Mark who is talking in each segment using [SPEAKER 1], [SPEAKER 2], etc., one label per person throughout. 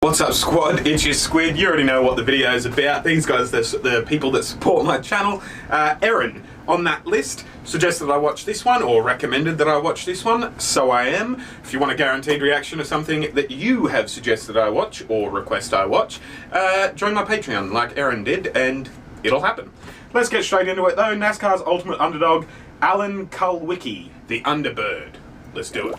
[SPEAKER 1] What's up, squad? It's your squid. You already know what the video is about. These guys, the people that support my channel. Aaron on that list suggested I watch this one, or recommended that I watch this one, so I am. If you want a guaranteed reaction to something that you have suggested I watch, or request I watch, join my Patreon like Aaron did, and it'll happen. Let's get straight into it though. NASCAR's ultimate underdog, Alan Kulwicki, the Underbird. Let's do it.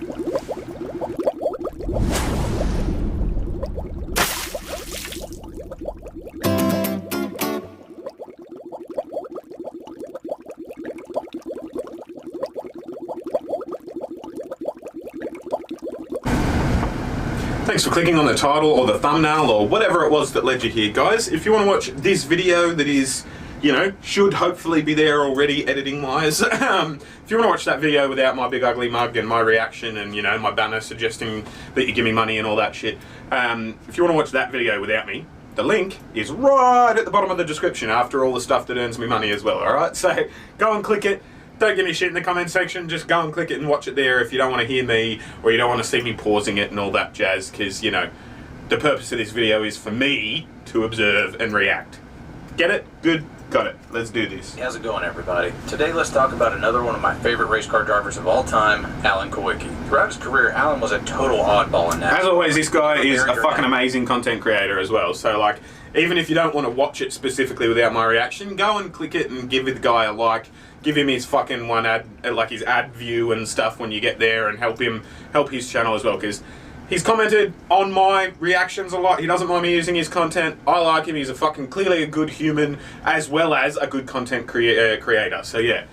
[SPEAKER 1] Thanks for clicking on the title or the thumbnail or whatever it was that led you here, guys. If you want to watch this video that is, you know, should hopefully be there already editing wise, if you want to watch that video without my big ugly mug and my reaction and, you know, my banner suggesting that you give me money and all that shit, if you want to watch that video without me, the link is right at the bottom of the description after all the stuff that earns me money as well, alright? So go and click it. Don't give me shit in the comment section, just go and click it and watch it there if you don't want to hear me or you don't want to see me pausing it and all that jazz, because, you know, the purpose of this video is for me to observe and react. Get it? Good? Got it. Let's do this.
[SPEAKER 2] How's it going, everybody? Today let's talk about another one of my favorite race car drivers of all time, Alan Kulwicki. Throughout his career, Alan was a total oddball in NASCAR.
[SPEAKER 1] As always, this guy is a fucking amazing content creator as well, so like, even if you don't want to watch it specifically without my reaction, go and click it and give the guy a like. Give him his fucking one ad, like his ad view and stuff when you get there, and help his channel as well, because he's commented on my reactions a lot. He doesn't mind me using his content. I like him. He's a fucking clearly a good human as well as a good content creator. So yeah,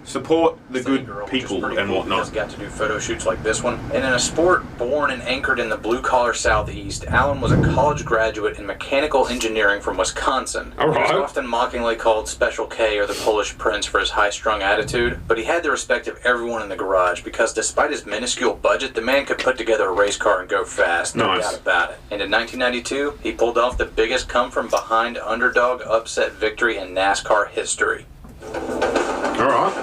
[SPEAKER 1] support the good people and whatnot.
[SPEAKER 2] He's got to do photo shoots like this one. And in a sport born and anchored in the blue-collar Southeast, Alan was a college graduate in mechanical engineering from Wisconsin. He was often mockingly called Special K or the Polish Prince for his high-strung attitude, but he had the respect of everyone in the garage because despite his minuscule budget, the man could put together a race car and go fast, no doubt about it. And in 1992, he pulled off the biggest come-from-behind underdog upset victory in NASCAR history.
[SPEAKER 1] Alright,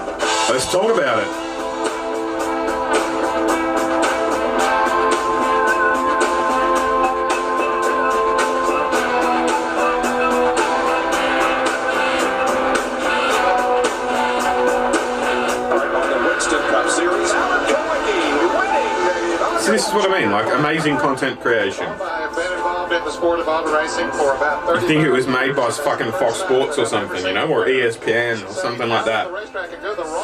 [SPEAKER 1] let's talk about it. So this is what I mean, like amazing content creation. I think it was made by fucking Fox Sports or something, you know, or ESPN or something like that.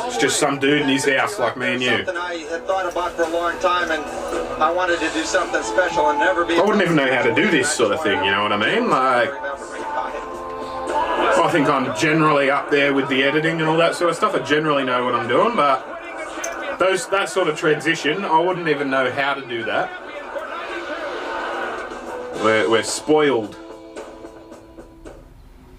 [SPEAKER 1] It's just some dude in his house like me and you.
[SPEAKER 3] Something I had thought about for a long time, and I wanted to do something special and never be.
[SPEAKER 1] I wouldn't even know how to do this sort of thing, you know what I mean? Like, I think I'm generally up there with the editing and all that sort of stuff. I generally know what I'm doing, but that sort of transition, I wouldn't even know how to do that. We're spoiled.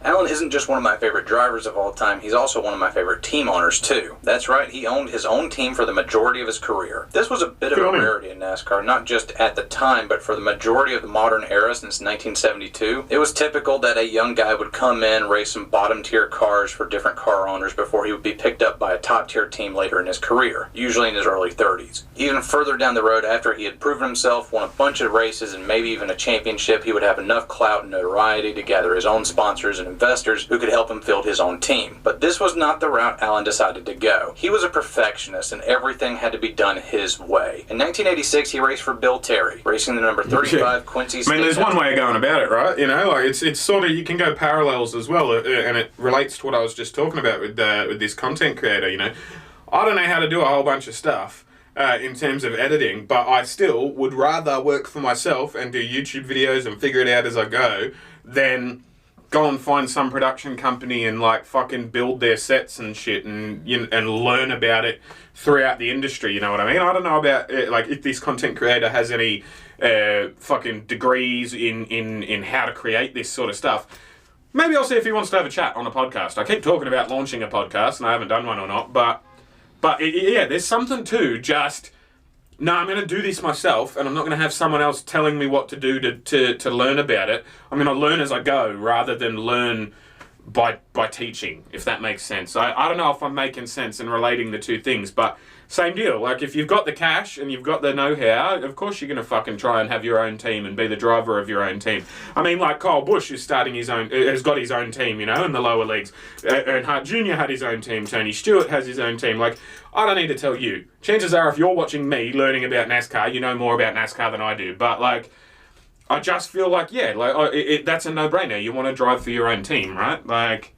[SPEAKER 2] Alan isn't just one of my favorite drivers of all time, he's also one of my favorite team owners too. That's right, he owned his own team for the majority of his career. This was a bit of a rarity in NASCAR, not just at the time, but for the majority of the modern era since 1972. It was typical that a young guy would come in, race some bottom tier cars for different car owners before he would be picked up by a top tier team later in his career, usually in his early 30s. Even further down the road, after he had proven himself, won a bunch of races and maybe even a championship, he would have enough clout and notoriety to gather his own sponsors and investors who could help him build his own team. But this was not the route Alan decided to go. He was a perfectionist and everything had to be done his way. In 1986, he raced for Bill Terry, racing the number 35 Quincy.
[SPEAKER 1] I mean, there's one way of going about it, right? You know, like it's sort of, you can go parallels as well, and it relates to what I was just talking about with this content creator, you know. I don't know how to do a whole bunch of stuff in terms of editing, but I still would rather work for myself and do YouTube videos and figure it out as I go than go and find some production company and like fucking build their sets and shit and learn about it throughout the industry, you know what I mean? I don't know about like if this content creator has any fucking degrees in how to create this sort of stuff. Maybe I'll see if he wants to have a chat on a podcast. I keep talking about launching a podcast and I haven't done one or not, but yeah, there's something to just, no, I'm going to do this myself, and I'm not going to have someone else telling me what to do to learn about it. I'm going to learn as I go, rather than learn by teaching, if that makes sense. I don't know if I'm making sense in relating the two things, but same deal. Like, if you've got the cash and you've got the know-how, of course you're going to fucking try and have your own team and be the driver of your own team. I mean, like Kyle Busch is starting his own, has got his own team, you know, in the lower leagues. Earnhardt Jr. had his own team. Tony Stewart has his own team. Like, I don't need to tell you. Chances are, if you're watching me learning about NASCAR, you know more about NASCAR than I do. But, like, I just feel like, yeah, like that's a no-brainer. You want to drive for your own team, right? Like...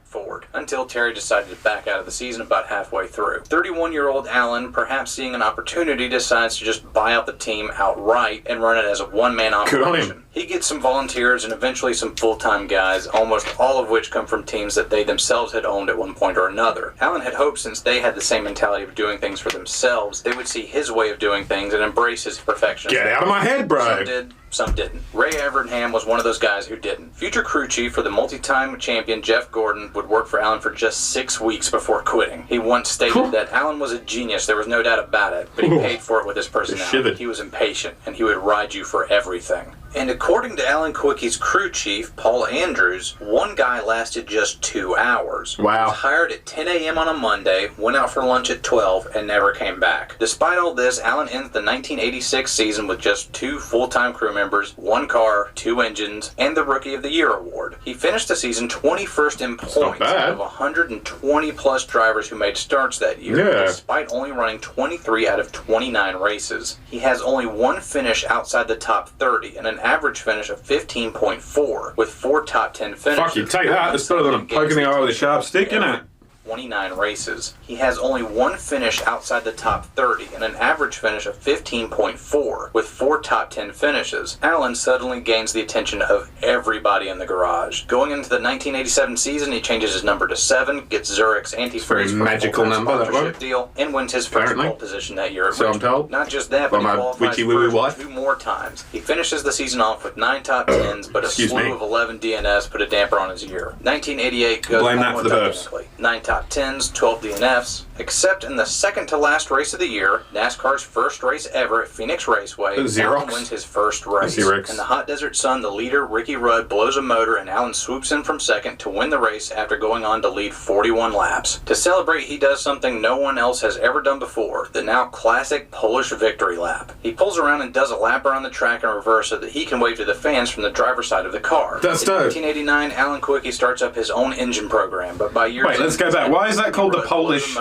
[SPEAKER 2] forward until Terry decided to back out of the season about halfway through. 31-year-old Allen, perhaps seeing an opportunity, decides to just buy out the team outright and run it as a one-man operation. He gets some volunteers and eventually some full-time guys, almost all of which come from teams that they themselves had owned at one point or another. Allen had hoped, since they had the same mentality of doing things for themselves, they would see his way of doing things and embrace his perfectionism.
[SPEAKER 1] Get out of my head, bro!
[SPEAKER 2] Some did, some didn't. Ray Evernham was one of those guys who didn't. Future crew chief for the multi-time champion Jeff Gordon would work for Allen for just 6 weeks before quitting. He once stated that Allen was a genius, there was no doubt about it, but he paid for it with his personality. He was impatient, and he would ride you for everything. And according to Alan Kulwicki's crew chief, Paul Andrews, one guy lasted just 2 hours.
[SPEAKER 1] Wow.
[SPEAKER 2] He was hired at 10 a.m. on a Monday, went out for lunch at 12, and never came back. Despite all this, Allen ends the 1986 season with just 2 full-time crew members, 1 car, 2 engines, and the Rookie of the Year award. He finished the season 21st in points out of 120-plus drivers who made starts that year, despite only running 23 out of 29 races. He has only 1 finish outside the top 30, and an average finish of 15.4, with 4 top 10 finishes.
[SPEAKER 1] Fuck, you take that. It's better than poking the eye with a sharp stick, innit?
[SPEAKER 2] 29 races. He has only 1 finish outside the top 30 and an average finish of 15.4 with 4 top 10 finishes. Allen suddenly gains the attention of everybody in the garage. Going into the 1987 season, he changes his number to 7, gets Zurich's antifreeze for
[SPEAKER 1] magical number, that one.
[SPEAKER 2] Deal, and wins his first pole position that year at
[SPEAKER 1] so
[SPEAKER 2] Richmond.
[SPEAKER 1] I'm told.
[SPEAKER 2] Not just that, but he qualifies first 2 more times. He finishes the season off with 9 top 10s, but a slew of 11 DNFs put a damper on his year. 1988 goes
[SPEAKER 1] blame that for the burps.
[SPEAKER 2] 9 top 10s, 12 DNFs, except in the second to last race of the year, NASCAR's first race ever at Phoenix Raceway, Allen wins his first race. In the hot desert sun, the leader, Ricky Rudd, blows a motor and Allen swoops in from second to win the race after going on to lead 41 laps. To celebrate, he does something no one else has ever done before, the now classic Polish victory lap. He pulls around and does a lap around the track in reverse so that he can wave to the fans from the driver's side of the car.
[SPEAKER 1] That's dope.
[SPEAKER 2] In 1989, Alan Kulwicki starts up his own engine program, but by year...
[SPEAKER 1] Wait, let's go back. Why is that called the Polish?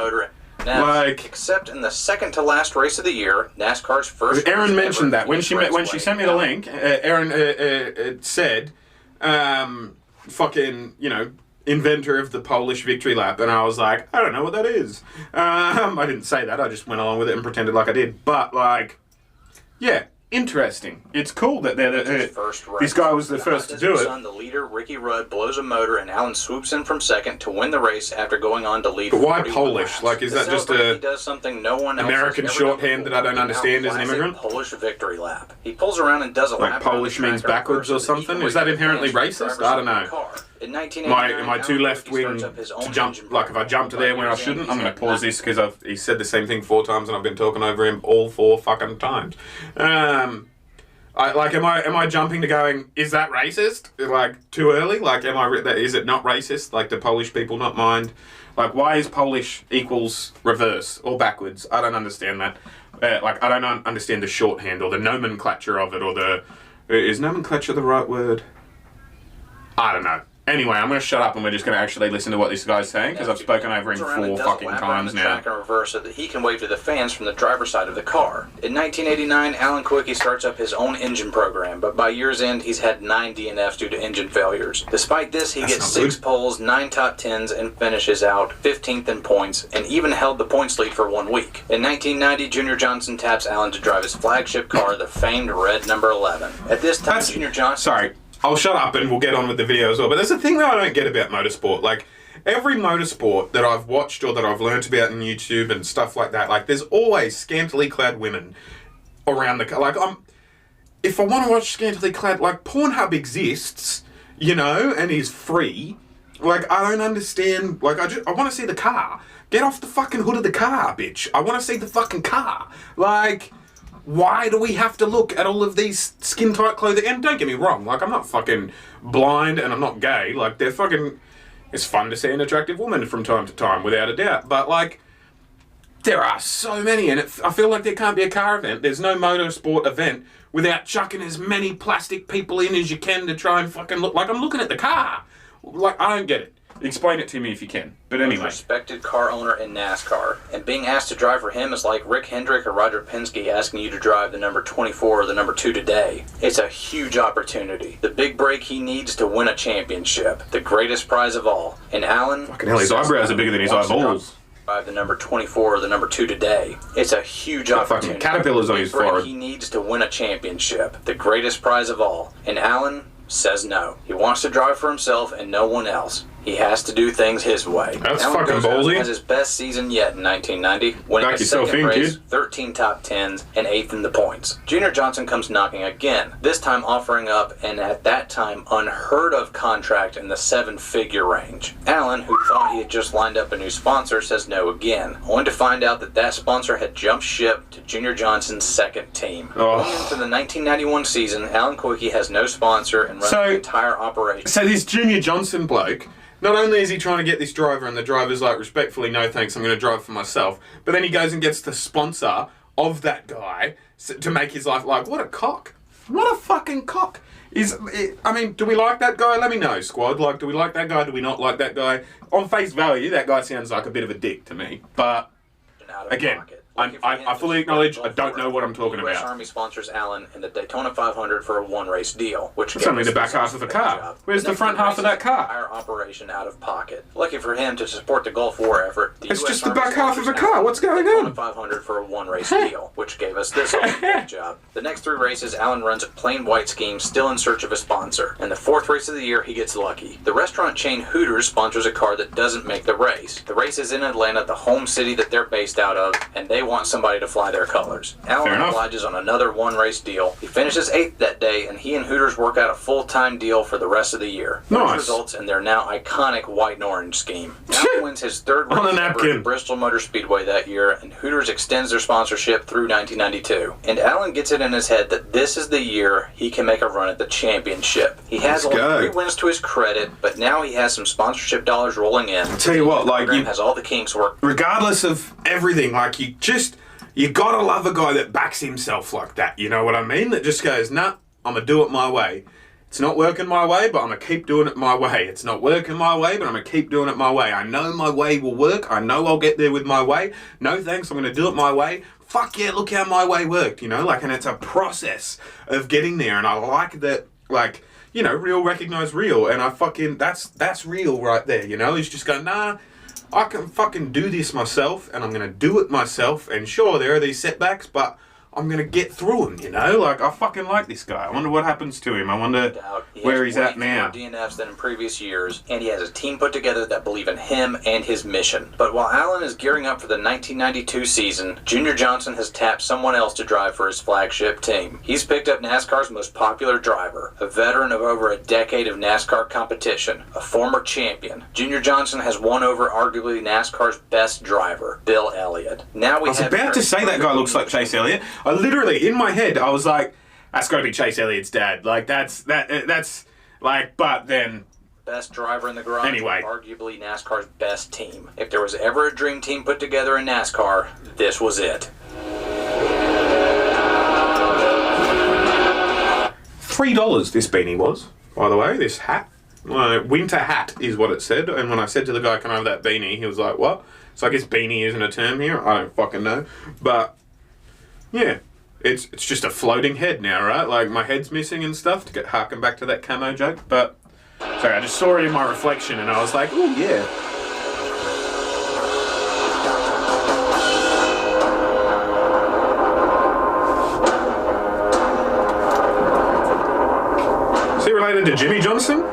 [SPEAKER 1] Except in the second to last race of the year, NASCAR's first. Erin mentioned that when she sent me the link. Erin said, "Fucking, you know, inventor of the Polish victory lap," and I was like, I don't know what that is. I didn't say that. I just went along with it and pretended like I did. But like, yeah. Interesting. It's cool that this guy was the first to do it.
[SPEAKER 2] The leader, Ricky Rudd, blows a motor and Allen swoops in from second to win the race after going on to lead.
[SPEAKER 1] But why Polish? Like, is that just a American shorthand that I don't understand as an immigrant?
[SPEAKER 2] Polish victory lap. He pulls around and does a lap.
[SPEAKER 1] Like Polish means backwards or something? Is that inherently racist? I don't know. Am I too left wing to jump? Like, if I jump to there when I shouldn't, I'm going to pause this because he said the same thing 4 times and I've been talking over him all 4 fucking times. Am I jumping to going, is that racist? Like, too early? Like, is it not racist? Like, do Polish people not mind? Like, why is Polish equals reverse or backwards? I don't understand that. I don't understand the shorthand or the nomenclature of it, or is nomenclature the right word? I don't know. Anyway, I'm going to shut up and we're just going to actually listen to what this guy's saying, because I've spoken over him 4 fucking times now.
[SPEAKER 2] In reverse so that he can wave to the fans from the driver's side of the car. In 1989, Alan Kulwicki starts up his own engine program, but by year's end, he's had 9 DNFs due to engine failures. Despite this, he gets 6 poles, 9 top 10s, and finishes out 15th in points, and even held the points lead for 1 week. In 1990, Junior Johnson taps Alan to drive his flagship car, the famed red number 11. At this time, Junior Johnson...
[SPEAKER 1] Sorry. I'll shut up and we'll get on with the video as well. But there's a thing that I don't get about motorsport. Like, every motorsport that I've watched or that I've learned about on YouTube and stuff like that, like, there's always scantily clad women around the... Like, if I want to watch scantily clad... Like, Pornhub exists, you know, and is free. Like, I don't understand... Like, I want to see the car. Get off the fucking hood of the car, bitch. I want to see the fucking car. Like... why do we have to look at all of these skin-tight clothing? And don't get me wrong, like, I'm not fucking blind and I'm not gay. Like, they're fucking... It's fun to see an attractive woman from time to time, without a doubt. But, like, there are so many, and I feel like there can't be a car event. There's no motorsport event without chucking as many plastic people in as you can to try and fucking look like I'm looking at the car. Like, I don't get it. Explain it to me if you can. But anyway.
[SPEAKER 2] Respected car owner in NASCAR. And being asked to drive for him is like Rick Hendrick or Roger Penske asking you to drive the number 24 or the number 2 today. It's a huge opportunity. The big break he needs to win a championship. The greatest prize of all. And Alan...
[SPEAKER 1] Fucking hell, his eyebrows are bigger than his eyeballs.
[SPEAKER 2] Drive the number 24 or the number 2 today. It's a huge opportunity.
[SPEAKER 1] Caterpillars on his forehead.
[SPEAKER 2] He needs to win a championship. The greatest prize of all. And Alan says no. He wants to drive for himself and no one else. He has to do things his way.
[SPEAKER 1] That's fucking ballsy.
[SPEAKER 2] Has his best season yet in 1990, winning a second race, 13 top 10s, and 8th in the points. Junior Johnson comes knocking again, this time offering up an at that time unheard of contract in the 7-figure range. Allen, who thought he had just lined up a new sponsor, says no again, only to find out that that sponsor had jumped ship to Junior Johnson's second team. Going into the 1991 season, Alan Kulwicki has no sponsor and runs the entire operation.
[SPEAKER 1] So this Junior Johnson bloke, not only is he trying to get this driver, and the driver's like, respectfully, no thanks, I'm going to drive for myself, but then he goes and gets the sponsor of that guy to make his life like, what a cock. What a fucking cock. I mean, do we like that guy? Let me know, squad. Like, do we like that guy? Do we not like that guy? On face value, that guy sounds like a bit of a dick to me. But, again... I fully acknowledge I don't know what I'm talking about.
[SPEAKER 2] U.S. Army sponsors Allen in the Daytona 500 for a one-race deal, which
[SPEAKER 1] it's only the back half of a car. Where's the front half of that car?
[SPEAKER 2] Entire operation out of pocket. Lucky for him to support the Gulf War effort, the
[SPEAKER 1] it's just the back half of a car. What's going on?
[SPEAKER 2] Daytona 500 for a one-race deal, which gave us this job. The next 3 races, Allen runs a plain white scheme, still in search of a sponsor. And the 4th race of the year, he gets lucky. The restaurant chain Hooters sponsors a car that doesn't make the race. The race is in Atlanta, the home city that they're based out of, and they want somebody to fly their colors. Allen obliges on another one-race deal. He finishes 8th that day, and he and Hooters work out a full-time deal for the rest of the year. Which results in their now iconic white and orange scheme. Allen wins his 3rd race ever at Bristol Motor Speedway that year, and Hooters extends their sponsorship through 1992. And Allen gets it in his head that this is the year he can make a run at the championship. He has only 3 wins to his credit, but now he has some sponsorship dollars rolling in.
[SPEAKER 1] I'll tell you what, like,
[SPEAKER 2] he has all the kinks worked.
[SPEAKER 1] Regardless of everything, like, you gotta love a guy that backs himself like that, you know what I mean? That just goes, nah, I'm gonna do it my way. It's not working my way, but I'm gonna keep doing it my way. It's not working my way, but I'm gonna keep doing it my way. I know my way will work. I know I'll get there with my way. No thanks, I'm gonna do it my way. Fuck yeah, look how my way worked, you know? Like, and it's a process of getting there, and I like that, like, you know, real recognize real, and I fucking, that's real right there, you know? He's just going, nah, I can fucking do this myself, and I'm going to do it myself, and sure, there are these setbacks, but I'm going to get through them, you know? Like, I fucking like this guy. I wonder what happens to him. I wonder where he's at now.
[SPEAKER 2] He has more DNFs than in previous years, and he has a team put together that believe in him and his mission. But while Allen is gearing up for the 1992 season, Junior Johnson has tapped someone else to drive for his flagship team. He's picked up NASCAR's most popular driver, a veteran of over a decade of NASCAR competition, a former champion. Junior Johnson has won over arguably NASCAR's best driver, Bill Elliott. Now I
[SPEAKER 1] was about to say that guy looks like Chase Elliott. I literally, in my head, I was like, that's got to be Chase Elliott's dad. Like, that's like, but then...
[SPEAKER 2] Best driver in the garage,
[SPEAKER 1] anyway.
[SPEAKER 2] Arguably NASCAR's best team. If there was ever a dream team put together in NASCAR, this was it.
[SPEAKER 1] $3 this beanie was, by the way, this hat. Winter hat is what it said, and when I said to the guy, can I have that beanie, he was like, what? So I guess beanie isn't a term here, I don't fucking know, but... Yeah, it's just a floating head now, right? Like, my head's missing and stuff, to harken back to that camo joke, but... Sorry, I just saw it in my reflection and I was like, oh yeah. Is he related to Jimmy Johnson?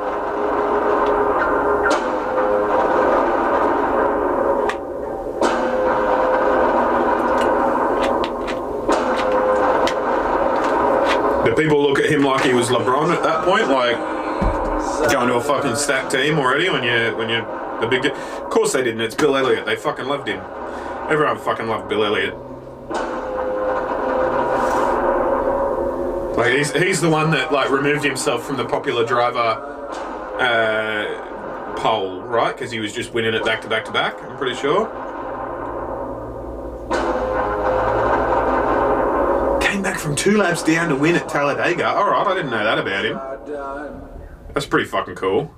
[SPEAKER 1] People look at him like he was LeBron at that point, like going to a fucking stacked team already when you're the big deal. Of course they didn't. It's Bill Elliott. They fucking loved him. Everyone fucking loved Bill Elliott. Like he's the one that like removed himself from the popular driver poll, right? Because he was just winning it back to back to back. I'm pretty sure. Came back from 2 laps down to win at Talladega. All right, I didn't know that about him. That's pretty fucking cool.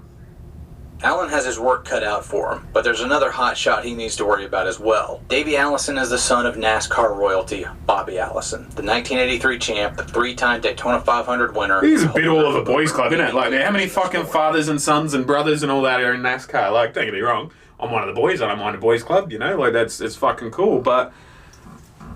[SPEAKER 2] Alan has his work cut out for him, but there's another hot shot he needs to worry about as well. Davey Allison is the son of NASCAR royalty Bobby Allison, the 1983 champ, the 3-time Daytona 500 winner.
[SPEAKER 1] He's a bit all over boys club, isn't it? Like, how many fucking fathers and sons and brothers and all that are in NASCAR? Like, don't get me wrong, I'm one of the boys. I don't mind a boys club, you know? Like, it's fucking cool, but...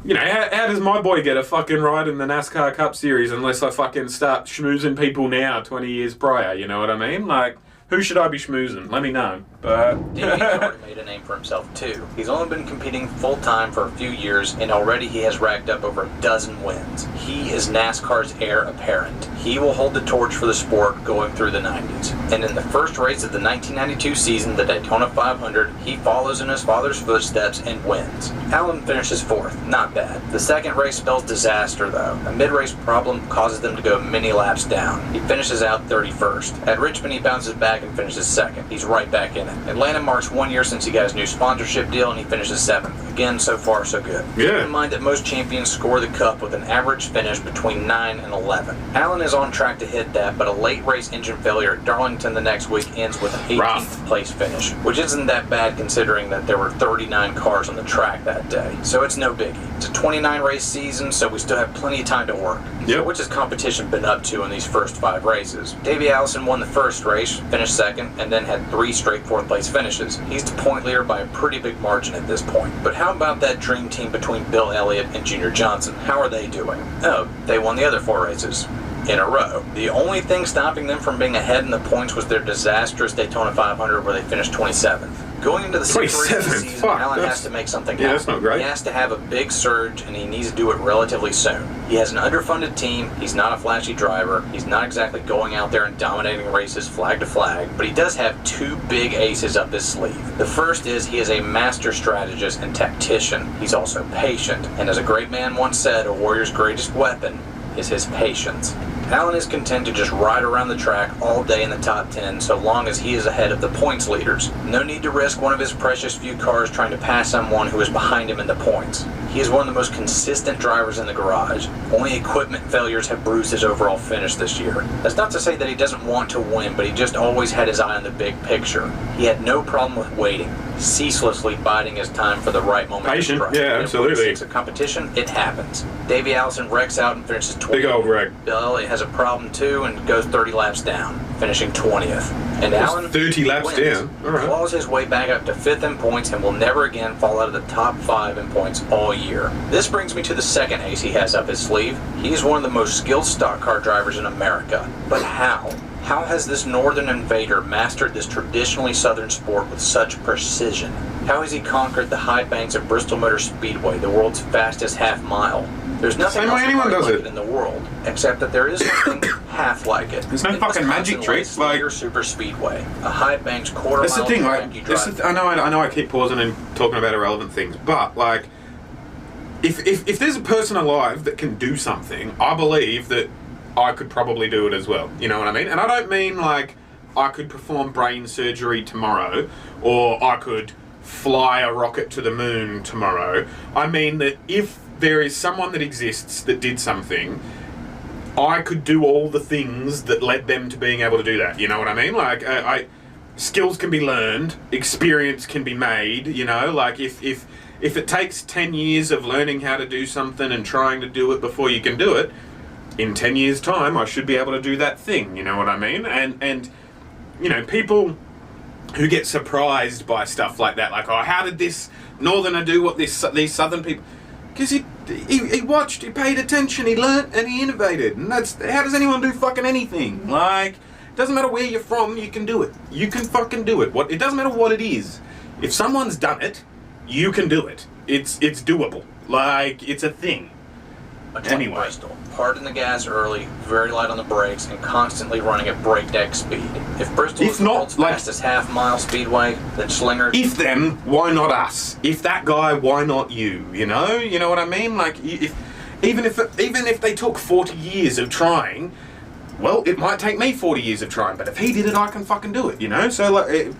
[SPEAKER 1] You know, how does my boy get a fucking ride in the NASCAR Cup Series unless I fucking start schmoozing people now 20 years prior, you know what I mean? Like... Who should I be schmoozing? Let me know. But
[SPEAKER 2] Davey's already made a name for himself too. He's only been competing full-time for a few years, and already he has racked up over 12 wins. He is NASCAR's heir apparent. He will hold the torch for the sport going through the 90s. And in the first race of the 1992 season, the Daytona 500, he follows in his father's footsteps and wins. Alan finishes 4th. Not bad. The second race spells disaster though. A mid-race problem causes them to go many laps down. He finishes out 31st. At Richmond he bounces back and finishes 2nd. He's right back in it. Atlanta marks 1 year since he got his new sponsorship deal, and he finishes 7th. Again, so far so good.
[SPEAKER 1] Yeah.
[SPEAKER 2] Keep in mind that most champions score the Cup with an average finish between 9 and 11. Allen is on track to hit that, but a late race engine failure at Darlington the next week ends with an 18th place finish, which isn't that bad considering that there were 39 cars on the track that day. So it's no biggie. It's a 29 race season, so we still have plenty of time to work.
[SPEAKER 1] Yep.
[SPEAKER 2] So which has competition been up to in these first 5 races? Davey Allison won the first race, finished 2nd, and then had 3 straight 4th place finishes. He's the point leader by a pretty big margin at this point. But how about that dream team between Bill Elliott and Junior Johnson? How are they doing? Oh, they won the other 4 races in a row. The only thing stopping them from being ahead in the points was their disastrous Daytona 500 where they finished 27th. Going into the 6th race of the season, Allen has to make something happen.
[SPEAKER 1] That's not great.
[SPEAKER 2] He has to have a big surge, and he needs to do it relatively soon. He has an underfunded team, he's not a flashy driver, he's not exactly going out there and dominating races flag to flag, but he does have 2 big aces up his sleeve. The first is he is a master strategist and tactician. He's also patient, and as a great man once said, a warrior's greatest weapon is his patience. Allen is content to just ride around the track all day in the top 10 so long as he is ahead of the points leaders. No need to risk one of his precious few cars trying to pass someone who is behind him in the points. He is one of the most consistent drivers in the garage. Only equipment failures have bruised his overall finish this year. That's not to say that he doesn't want to win, but he just always had his eye on the big picture. He had no problem with waiting, ceaselessly biding his time for the right moment.
[SPEAKER 1] Patient, yeah, absolutely.
[SPEAKER 2] It's a competition, it happens. Davey Allison wrecks out and finishes 20th.
[SPEAKER 1] Big old wreck.
[SPEAKER 2] Bill Elliott has a problem too and goes 30 laps down, finishing 20th. And Allen
[SPEAKER 1] 30 laps
[SPEAKER 2] wins,
[SPEAKER 1] down. All right.
[SPEAKER 2] claws his way back up to 5th in points and will never again fall out of the top 5 in points all year. This brings me to the second ace he has up his sleeve. He is one of the most skilled stock car drivers in America. But how? How has this northern invader mastered this traditionally southern sport with such precision? How has he conquered the high banks of Bristol Motor Speedway, the world's fastest half mile? There's nothing
[SPEAKER 1] Same way
[SPEAKER 2] else
[SPEAKER 1] anyone
[SPEAKER 2] quite
[SPEAKER 1] does
[SPEAKER 2] like
[SPEAKER 1] it.
[SPEAKER 2] in the world, except that there is something half like it.
[SPEAKER 1] There's no
[SPEAKER 2] In
[SPEAKER 1] fucking
[SPEAKER 2] Wisconsin
[SPEAKER 1] magic trick,
[SPEAKER 2] lies
[SPEAKER 1] like-
[SPEAKER 2] Slinger Super Speedway, a high banks quarter
[SPEAKER 1] That's the
[SPEAKER 2] mile
[SPEAKER 1] thing,
[SPEAKER 2] track
[SPEAKER 1] like,
[SPEAKER 2] you
[SPEAKER 1] that's
[SPEAKER 2] drive.
[SPEAKER 1] the I know I keep pausing and talking about irrelevant things, but, like, if there's a person alive that can do something, I believe that I could probably do it as well. You know what I mean? And I don't mean, like, I could perform brain surgery tomorrow, or I could fly a rocket to the moon tomorrow. I mean that if there is someone that exists that did something, I could do all the things that led them to being able to do that. You know what I mean? Like, skills can be learned, experience can be made, you know? Like, if it takes 10 years of learning how to do something and trying to do it before you can do it, in 10 years' time, I should be able to do that thing, you know what I mean? And you know, people who get surprised by stuff like that, like, oh, how did this northerner do what these southern people... Because he watched, he paid attention, he learnt, and he innovated. And that's... How does anyone do fucking anything? Like, it doesn't matter where you're from, you can do it. You can fucking do it. It doesn't matter what it is. If someone's done it, you can do it. It's doable. Like, it's a thing. Anyway.
[SPEAKER 2] Bristol, hard in the gas early, very light on the brakes, and constantly running at breakneck speed. If Bristol is the world's fastest half-mile speedway, then Slinger...
[SPEAKER 1] If them, why not us? If that guy, why not you? You know what I mean? Like, if Even if they took 40 years of trying, well, it might take me 40 years of trying, but if he did it, I can fucking do it, you know? So, like,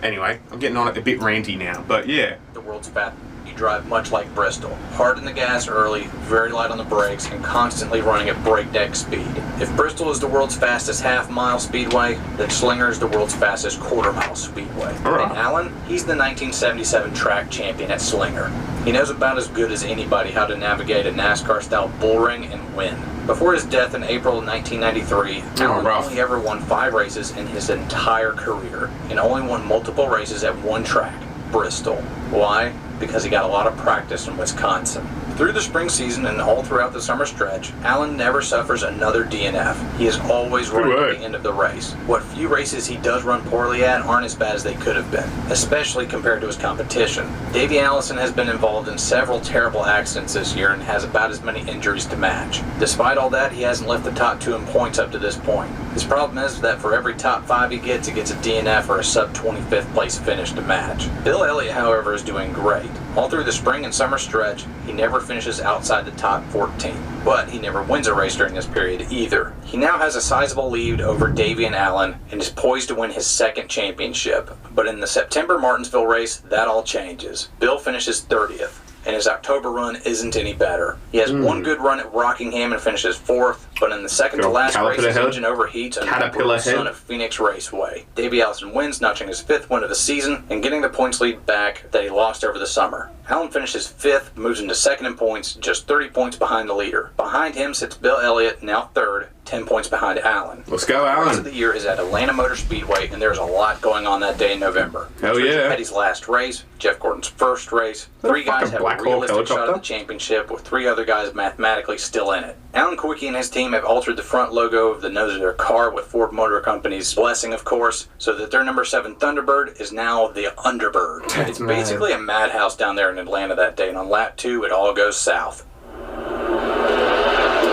[SPEAKER 1] anyway, I'm getting on it a bit ranty now, but yeah.
[SPEAKER 2] The world's fastest. You drive much like Bristol. Hard in the gas early, very light on the brakes, and constantly running at breakneck speed. If Bristol is the world's fastest half-mile speedway, then Slinger is the world's fastest quarter-mile speedway.
[SPEAKER 1] All right.
[SPEAKER 2] And Allen, he's the 1977 track champion at Slinger. He knows about as good as anybody how to navigate a NASCAR-style bullring and win. Before his death in April of 1993, Allen only ever won 5 races in his entire career, and only won multiple races at one track, Bristol. Why? Because he got a lot of practice in Wisconsin. Through the spring season and all throughout the summer stretch, Allen never suffers another DNF. He is always running at the end of the race. What few races he does run poorly at aren't as bad as they could have been, especially compared to his competition. Davey Allison has been involved in several terrible accidents this year and has about as many injuries to match. Despite all that, he hasn't left the top 2 in points up to this point. His problem is that for every top 5 he gets a DNF or a sub-25th place finish to match. Bill Elliott, however, is doing great. All through the spring and summer stretch, he never finishes outside the top 14. But he never wins a race during this period either. He now has a sizable lead over Davey and Allen and is poised to win his 2nd championship. But in the September Martinsville race, that all changes. Bill finishes 30th. And his October run isn't any better. He has one good run at Rockingham and finishes 4th, but in the second to last race, his engine overheats under the sun at Phoenix Raceway. Davey Allison wins, notching his 5th win of the season and getting the points lead back that he lost over the summer. Allen finishes 5th, moves into 2nd in points, just 30 points behind the leader. Behind him sits Bill Elliott, now 3rd, 10 points behind Allen.
[SPEAKER 1] Let's go, Allen.
[SPEAKER 2] The race of the year is at Atlanta Motor Speedway, and there's a lot going on that day in November.
[SPEAKER 1] Hell yeah.
[SPEAKER 2] Richard Petty's last race, Jeff Gordon's first race. 3 guys have a realistic shot at the championship, with 3 other guys mathematically still in it. Alan Kulwicki and his team have altered the front logo of the nose of their car with Ford Motor Company's blessing, of course, so that their number 7 Thunderbird is now the Underbird. It's basically a madhouse down there in Atlanta that day, and on lap 2 it all goes south.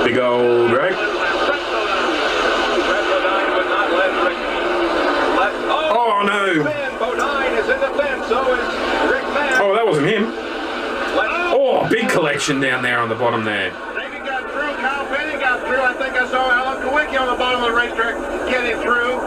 [SPEAKER 1] Big old Greg. Oh no! Oh, that wasn't him. Oh, big collection down there on the bottom there.
[SPEAKER 4] I think I saw Alan Kulwicki on the bottom of the racetrack getting through.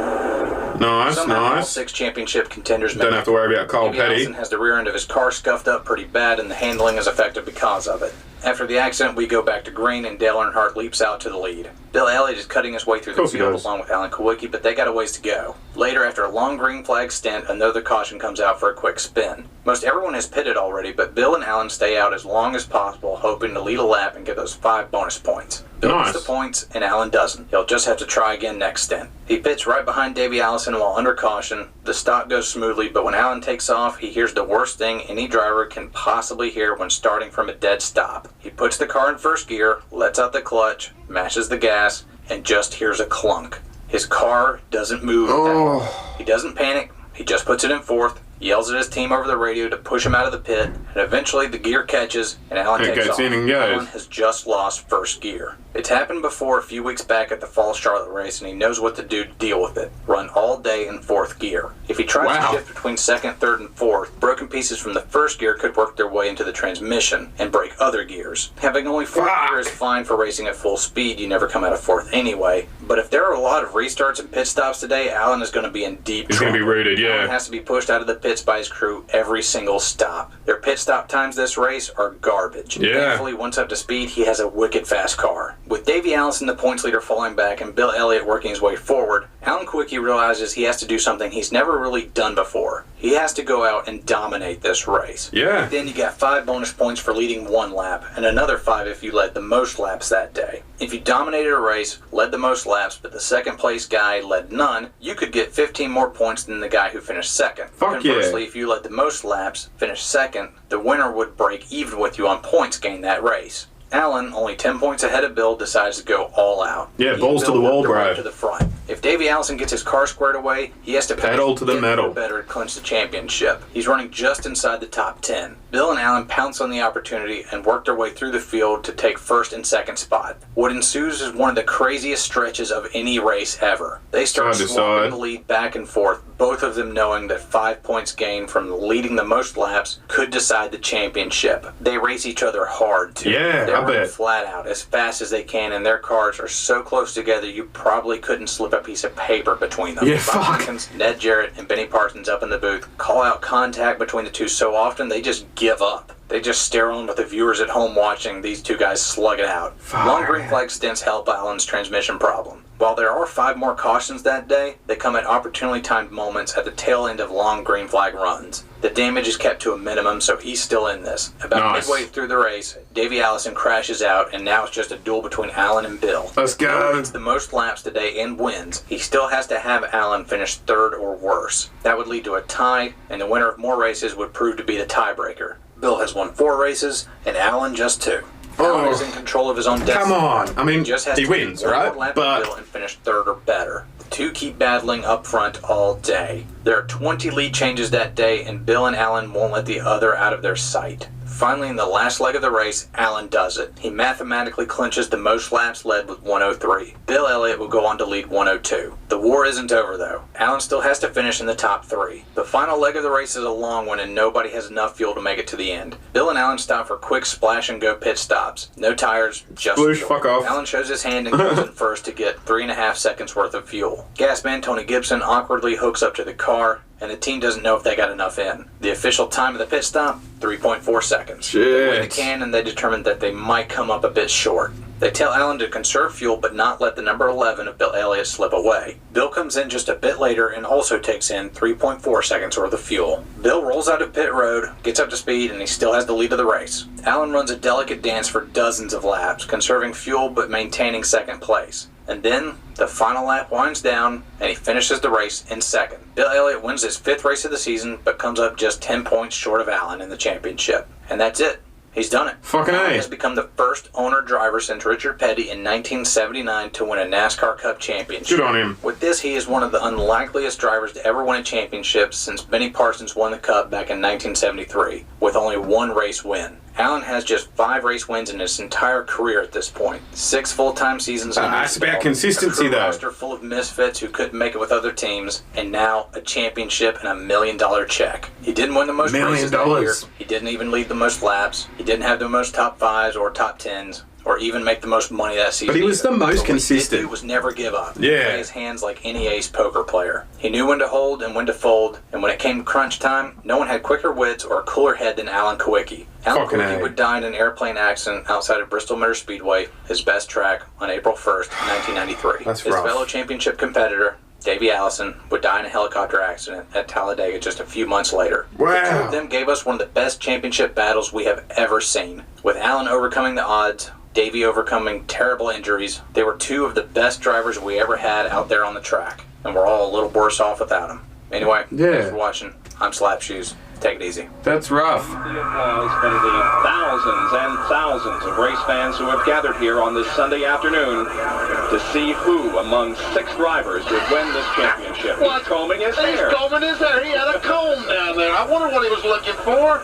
[SPEAKER 1] Nice,
[SPEAKER 2] Somehow,
[SPEAKER 1] nice.
[SPEAKER 2] all 6 championship contenders
[SPEAKER 1] Don't have to worry about Cole Petty.
[SPEAKER 2] Allison has the rear end of his car scuffed up pretty bad, and the handling is effective because of it. After the accident, we go back to green, and Dale Earnhardt leaps out to the lead. Bill Elliott is cutting his way through the field along with Alan Kulwicki, but they got a ways to go. Later, after a long green flag stint, another caution comes out for a quick spin. Most everyone has pitted already, but Bill and Alan stay out as long as possible, hoping to lead a lap and get those 5 bonus points. Bill gets the points, and Alan doesn't. He'll just have to try again next stint. He pits right behind Davey Allison while under caution. The stop goes smoothly, but when Alan takes off, he hears the worst thing any driver can possibly hear when starting from a dead stop. He puts the car in first gear, lets out the clutch, mashes the gas, and just hears a clunk. His car doesn't move at all. He doesn't panic. He just puts it in 4th, yells at his team over the radio to push him out of the pit, and eventually the gear catches, and Alan takes off. Alan has just lost first gear. It's happened before a few weeks back at the Fall Charlotte race, and he knows what to do to deal with it. Run all day in 4th gear. If he tries to shift between 2nd, 3rd, and 4th, broken pieces from the first gear could work their way into the transmission and break other gears. Having only 4th gear is fine for racing at full speed. You never come out of 4th anyway. But if there are a lot of restarts and pit stops today, Alan is going to be in deep trouble.
[SPEAKER 1] He's going to be rooted, yeah.
[SPEAKER 2] Alan has to be pushed out of the pits by his crew every single stop. Their pit stop times this race are garbage.
[SPEAKER 1] Yeah.
[SPEAKER 2] Thankfully, once up to speed, he has a wicked fast car. With Davey Allison, the points leader, falling back and Bill Elliott working his way forward, Alan Kulwicki realizes he has to do something he's never really done before. He has to go out and dominate this race.
[SPEAKER 1] Yeah.
[SPEAKER 2] Then you got 5 bonus points for leading 1 lap, and another 5 if you led the most laps that day. If you dominated a race, led the most laps, but the second place guy led none, you could get 15 more points than the guy who finished second. Conversely, if you led the most laps, finished second, the winner would break even with you on points gained that race. Alan, only 10 points ahead of Bill, decides to go all out.
[SPEAKER 1] Yeah, balls to the wall, bro.
[SPEAKER 2] To the front. If Davey Allison gets his car squared away, he has to
[SPEAKER 1] pedal to the metal.
[SPEAKER 2] Better to clinch the championship. He's running just inside the top 10. Bill and Alan pounce on the opportunity and work their way through the field to take 1st and 2nd spot. What ensues is one of the craziest stretches of any race ever. They start swapping the lead back and forth, both of them knowing that 5 points gained from leading the most laps could decide the championship. They race each other hard, too.
[SPEAKER 1] Yeah,
[SPEAKER 2] They're
[SPEAKER 1] I
[SPEAKER 2] running
[SPEAKER 1] bet.
[SPEAKER 2] flat out as fast as they can, and their cars are so close together you probably couldn't slip a piece of paper between them.
[SPEAKER 1] Yeah,
[SPEAKER 2] Bob
[SPEAKER 1] fuck.
[SPEAKER 2] Jenkins, Ned Jarrett, and Benny Parsons up in the booth call out contact between the two so often they just give up. They just stare on with the viewers at home watching these two guys slug it out.
[SPEAKER 1] Fuck.
[SPEAKER 2] Long green flag stints help Allen's transmission problem. While there are 5 more cautions that day, they come at opportunely timed moments at the tail end of long green flag runs. The damage is kept to a minimum, so he's still in this. About
[SPEAKER 1] Nice.
[SPEAKER 2] midway through the race, Davey Allison crashes out, and now it's just a duel between Allen and Bill.
[SPEAKER 1] Let's go.
[SPEAKER 2] Bill leads the most laps today and wins. He still has to have Allen finish 3rd or worse. That would lead to a tie, and the winner of more races would prove to be the tiebreaker. Bill has won 4 races, and Allen just 2. Allen is in control of his own destiny.
[SPEAKER 1] Come on. I mean,
[SPEAKER 2] Just has
[SPEAKER 1] he
[SPEAKER 2] to
[SPEAKER 1] wins,
[SPEAKER 2] do one
[SPEAKER 1] right?
[SPEAKER 2] more lap than Bill
[SPEAKER 1] But
[SPEAKER 2] and finish 3rd or better. The two keep battling up front all day. There are 20 lead changes that day, and Bill and Allen won't let the other out of their sight. Finally, in the last leg of the race, Allen does it. He mathematically clinches the most laps led with 103. Bill Elliott will go on to lead 102. The war isn't over, though. Allen still has to finish in the top 3. The final leg of the race is a long one, and nobody has enough fuel to make it to the end. Bill and Allen stop for quick splash-and-go pit stops. No tires, just
[SPEAKER 1] Sploosh,
[SPEAKER 2] fuel.
[SPEAKER 1] fuck off.
[SPEAKER 2] Allen shows his hand and goes in first to get 3.5 seconds worth of fuel. Gasman Tony Gibson awkwardly hooks up to the car, and the team doesn't know if they got enough in. The official time of the pit stop, 3.4 seconds. They weigh the
[SPEAKER 1] shit.
[SPEAKER 2] can, and they determine that they might come up a bit short. They tell Allen to conserve fuel but not let the number 11 of Bill Elliott slip away. Bill comes in just a bit later and also takes in 3.4 seconds worth of fuel. Bill rolls out of pit road, gets up to speed, and he still has the lead of the race. Allen runs a delicate dance for dozens of laps, conserving fuel but maintaining second place. And then, the final lap winds down, and he finishes the race in 2nd. Bill Elliott wins his 5th race of the season, but comes up just 10 points short of Allen in the championship. And that's it. He's done it.
[SPEAKER 1] Fucking
[SPEAKER 2] Allen
[SPEAKER 1] A.
[SPEAKER 2] has become the first owner-driver since Richard Petty in 1979 to win a NASCAR Cup championship.
[SPEAKER 1] Good on him.
[SPEAKER 2] With this, he is one of the unlikeliest drivers to ever win a championship since Benny Parsons won the Cup back in 1973, with only 1 race win. Allen has just 5 race wins in his entire career at this point. 6 full-time seasons.
[SPEAKER 1] That's about consistency,
[SPEAKER 2] a crew
[SPEAKER 1] though.
[SPEAKER 2] roster full of misfits who couldn't make it with other teams, and now a championship and $1 million check. He didn't win the most
[SPEAKER 1] $1 million.
[SPEAKER 2] races that year. He didn't even lead the most laps. He didn't have the most top 5s or top 10s. Or even make the most money that season.
[SPEAKER 1] But he was
[SPEAKER 2] either.
[SPEAKER 1] the most
[SPEAKER 2] But what
[SPEAKER 1] consistent.
[SPEAKER 2] He did do was never give up.
[SPEAKER 1] Yeah.
[SPEAKER 2] Play his hands like any ace poker player. He knew when to hold and when to fold, and when it came to crunch time, no one had quicker wits or a cooler head than Alan Kulwicki. Alan
[SPEAKER 1] Fucking
[SPEAKER 2] Kulwicki
[SPEAKER 1] A.
[SPEAKER 2] would die in an airplane accident outside of Bristol Motor Speedway, his best track, on April 1st, 1993.
[SPEAKER 1] That's
[SPEAKER 2] his
[SPEAKER 1] rough.
[SPEAKER 2] fellow championship competitor, Davey Allison, would die in a helicopter accident at Talladega just a few months later. The two
[SPEAKER 1] Wow.
[SPEAKER 2] of them gave us one of the best championship battles we have ever seen. With Allen overcoming the odds, Davey overcoming terrible injuries, they were 2 of the best drivers we ever had out there on the track, and we're all a little worse off without them. Anyway,
[SPEAKER 1] Yeah.
[SPEAKER 2] thanks for watching. I'm Slapshoes. Take it easy.
[SPEAKER 1] That's rough.
[SPEAKER 5] The applause from the thousands and thousands of race fans who have gathered here on this Sunday afternoon to see who among 6 drivers would win this championship.
[SPEAKER 4] What?
[SPEAKER 5] He's combing his
[SPEAKER 4] He's
[SPEAKER 5] hair.
[SPEAKER 4] combing his hair. He had a comb down there. I wonder what he was looking for.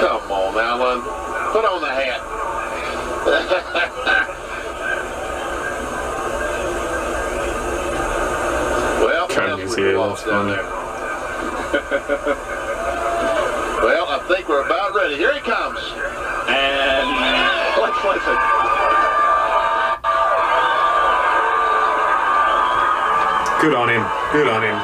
[SPEAKER 4] Come on, Alan. Put on the hat. Well,
[SPEAKER 1] Combing his hair,
[SPEAKER 4] pretty
[SPEAKER 1] that's
[SPEAKER 4] down
[SPEAKER 1] funny.
[SPEAKER 4] there. Well, I think we're about ready. Here he comes.
[SPEAKER 5] And let's listen.
[SPEAKER 1] Good on him. Good on him.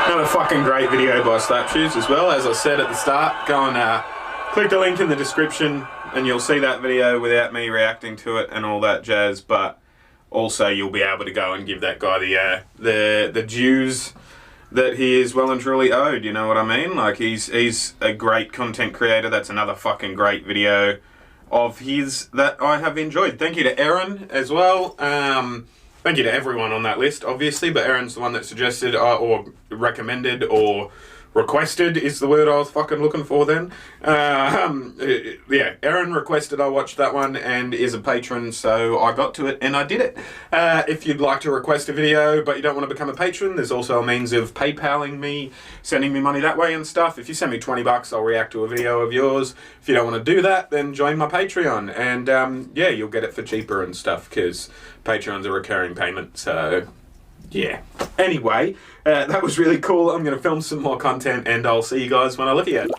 [SPEAKER 1] Another fucking great video by Slapshoes as well. As I said at the start, go and click the link in the description and you'll see that video without me reacting to it and all that jazz. But also you'll be able to go and give that guy the dues that he is well and truly owed. You know what I mean? Like he's a great content creator. That's another fucking great video of his that I have enjoyed. Thank you to Aaron as well. Thank you to everyone on that list, obviously, but Aaron's the one that suggested or recommended or requested is the word I was fucking looking for then. Yeah, Aaron requested I watch that one and is a patron, so I got to it and I did it. If you'd like to request a video but you don't want to become a patron, there's also a means of PayPaling me, sending me money that way and stuff. If you send me $20, I'll react to a video of yours. If you don't want to do that, then join my Patreon and yeah, you'll get it for cheaper and stuff because Patreon's a recurring payment, so Yeah. Anyway, that was really cool. I'm going to film some more content, and I'll see you guys when I look at it.